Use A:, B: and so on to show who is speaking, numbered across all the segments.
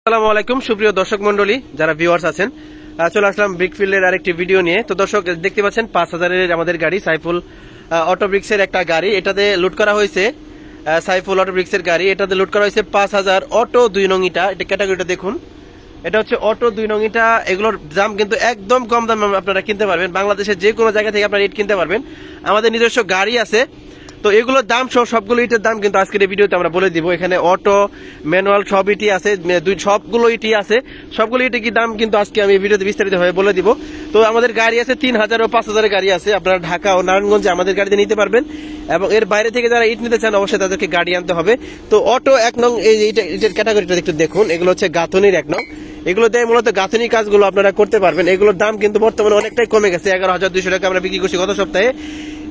A: আসসালামু আলাইকুম সুপ্রিয় দর্শক মন্ডলী যারা ভিউয়ার্স আছেন, চলে আসলাম ব্রিকফিল্ডের আরেকটি ভিডিও নিয়ে। তো দর্শক দেখতে পাচ্ছেন 5000-এর আমাদের গাড়ি সাইফুল অটো ব্রিক্সের একটা গাড়ি, এটাতে লুট করা হয়েছে। সাইফুল অটো ব্রিক্সের গাড়ি, এটাতে লুট করা হয়েছে 5000 অটো 2 নং ইটা। এটা ক্যাটাগরিটা দেখুন, এটা হচ্ছে অটো 2 নং ইটা। এগুলোর দাম কিন্তু একদম কম দামে আপনারা কিনতে পারবেন, বাংলাদেশের যে কোনো জায়গা থেকে আপনারা ইট কিনতে পারবেন। আমাদের নিজস্ব গাড়ি আছে, তো এগুলোর দাম সহ সবগুলো ইটের দাম কিন্তু আজকের এই ভিডিওতে আমরা বলে দিব। এখানে অটো ম্যানুয়াল সব ইটি আছে, সবগুলো ইটি আছে, সবগুলো ইটে কি দাম কিন্তু আজকে আমি ভিডিওতে বিস্তারিত ভাবে বলে দিব। তো আমাদের গাড়ি আছে 3000 ও 5000-এর গাড়ি আছে, আপনারা ঢাকা ও নারায়ণগঞ্জে আমাদের গাড়িতে নিতে পারবেন। এবং এর বাইরে থেকে যারা ইট নিতে চান অবশ্যই তাদেরকে গাড়ি আনতে হবে। তো অটো 1 নং ইটের ক্যাটাগরিটা একটু দেখুন, এগুলো হচ্ছে গাঁথনির 1 নং। এগুলো দিয়ে মূলত গাঁথনি কাজগুলো আপনারা করতে পারবেন। এগুলোর দাম কিন্তু বর্তমানে অনেকটাই কমে গেছে, 11200 টাকা আমরা বিক্রি করছি গত সপ্তাহে।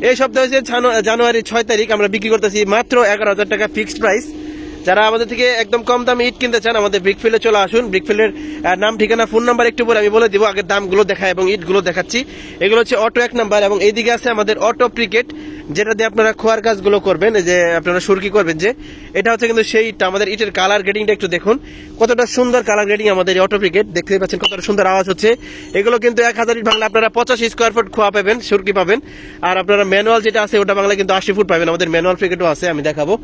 A: এই সপ্তাহে হচ্ছে জানুয়ারি 6 তারিখ আমরা বিক্রি করতেছি মাত্র 11000 টাকা ফিক্সড প্রাইস। যারা আমাদের থেকে একদম কম দামে ইট কিনতে চান আমাদের ব্রিকফিল্ডে চলে আসুন। ব্রিকফিল্ডের নাম ঠিকানা ফোন নাম্বার একটু পরে আমি বলে দিব, আগে দামগুলো দেখায় এবং ইটগুলো দেখাচ্ছি। এগুলো হচ্ছে অটো 1 নাম্বার, এবং এইদিকে আছে আমাদের অটো প্রিকেট, যেটা দিয়ে আপনারা খোয়ার কাজগুলো করবেন, যে আপনারা সুরকি করবেন। যে এটা হচ্ছে কিন্তু সেই ইটটা। আমাদের ইটের কালার গ্রেডিংটা একটু দেখুন, কতটা সুন্দর কালার গ্রেডিং আমাদের অটো প্রিকেট। দেখতে পাচ্ছেন কতটা সুন্দর আওয়াজ হচ্ছে। এগুলো কিন্তু 1000 ইট ভাঙলে আপনারা 85 স্কোয়ার ফুট খোয়া পাবেন, সুরকি পাবেন। আর আপনারা ম্যানুয়াল যেটা আছে ওটা বাংলা কিন্তু 80 ফুট পাবেন। আমাদের ম্যানুয়াল প্রিকেটও আছে, আমি দেখাবো।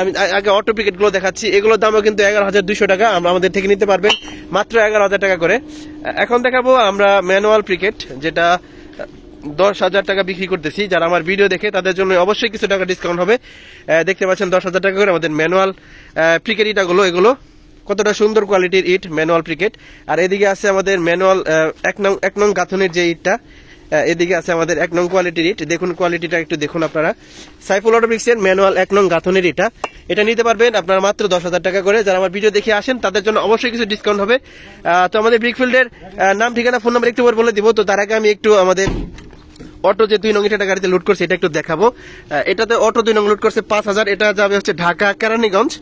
A: আমি আগে অটো প্রিকেট গুলো দেখাচ্ছি। এগুলোর দামও কিন্তু 11200 টাকা, আমরা আমাদের থেকে নিতে পারবেন মাত্র 11000 টাকা করে। এখন দেখাবো আমরা ম্যানুয়াল প্রিকেট, যেটা 10000 টাকা বিক্রি করতেছি। যারা আমার ভিডিও দেখে তাদের জন্য অবশ্যই কিছু টাকা ডিসকাউন্ট হবে। দেখতে পাচ্ছেন 10000 টাকা করে আমাদের ম্যানুয়াল প্রিকেট ইটাগুলো। এগুলো কতটা সুন্দর কোয়ালিটির ইট, ম্যানুয়াল প্রিকেট। আর এদিকে আছে আমাদের ম্যানুয়াল 1 নং গাঁথনের যে ইটটা, এদিকে আছে আমাদের 1 নং কোয়ালিটির ইট। দেখুন কোয়ালিটিটা একটু দেখুন আপনারা। সাইফুল অটো ব্রিক্সের ম্যানুয়াল 1 নং গাঁথনের ইটা, এটা নিতে পারবেন আপনারা মাত্র 10000 টাকা করে। যারা আমার ভিডিও দেখে আসেন তাদের জন্য অবশ্যই কিছু ডিসকাউন্ট হবে। তো আমাদের ব্রিকফিল্ডের নাম ঠিকানা ফোন নাম্বার একটু বলে দিব। তো তার আগে আমি একটু আমাদের অটো যে 2 নং ইটা গাড়িতে লুট করছে এটা একটু দেখাবো। এটাতে অটো 2 নং লুট করছে 5000, এটা যাবে হচ্ছে ঢাকা কেরানীগঞ্জ।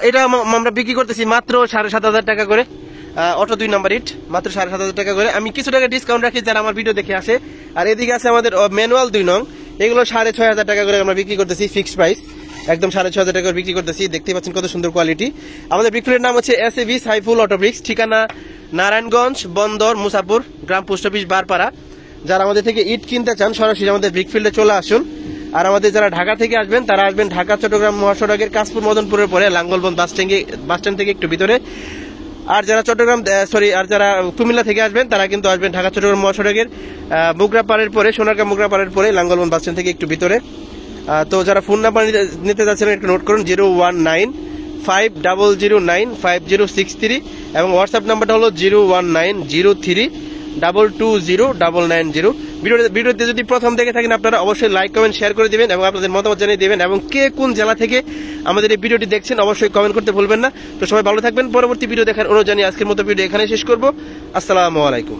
A: এটা আমরা বিক্রি করতেছি মাত্র 7500 টাকা করে। অটো 2 নাম্বার ইট মাত্র 7500 টাকা করে। আমি কিছু টাকা ডিসকাউন্ট রাখি যারা আমার ভিডিও দেখে আসে। আর এদিকে আছে আমাদের ম্যানুয়াল 2 নং, এগুলো 6500 টাকা করে আমরা বিক্রি করতেছি ফিক্সড প্রাইস, একদম 6500 টাকা করে বিক্রি করতেছি। দেখতে পাচ্ছেন কত সুন্দর কোয়ালিটি। আমাদের ব্রিকফিল্ডের নাম হচ্ছে SAV সাইফুল অটো ব্রিক্স, ঠিকানা নারায়ণগঞ্জ বন্দর মুসাপুর, গ্রাম পোস্ট অফিস বারপাড়া। যারা আমাদের থেকে ইট কিনতে চান সরাসরি আমাদের ব্রিকফিল্ডে চলে আসুন। আর আমাদের যারা ঢাকা থেকে আসবেন তারা আসবেন ঢাকা চট্টগ্রাম মহাসড়কের কাশপুর মদনপুরের পরে লাঙ্গলবন্দ বাস স্ট্যান্ড থেকে একটু ভিতরে। আর যারা যারা কুমিল্লা থেকে আসবেন তারা কিন্তু আসবেন ঢাকা চট্টগ্রাম মহাসড়কের মুগরাপাড়ের পরে, সোনারগাঁ মুগরাপাড়ের পরে লাঙ্গলবন্দ বাস স্ট্যান্ড থেকে একটু ভিতরে। তো যারা ফোন নাম্বার নিতে যাচ্ছেন একটু নোট করুন, 01950095063, এবং হোয়াটসঅ্যাপ নাম্বারটা হলো 01903220990। ভিডিওতে যদি প্রথম দেখে থাকেন আপনারা অবশ্যই লাইক কমেন্ট শেয়ার করে দিবেন এবং আপনাদের মতামত জানিয়ে দিবেন, এবং কে কোন জেলা থেকে আমাদের এই ভিডিওটি দেখছেন অবশ্যই কমেন্ট করতে ভুলবেন না। তো সবাই ভালো থাকবেন। পরবর্তী ভিডিও দেখার অনুরোধ জানিয়ে আজকের মতো ভিডিও এখানে শেষ করব। আসসালামু আলাইকুম।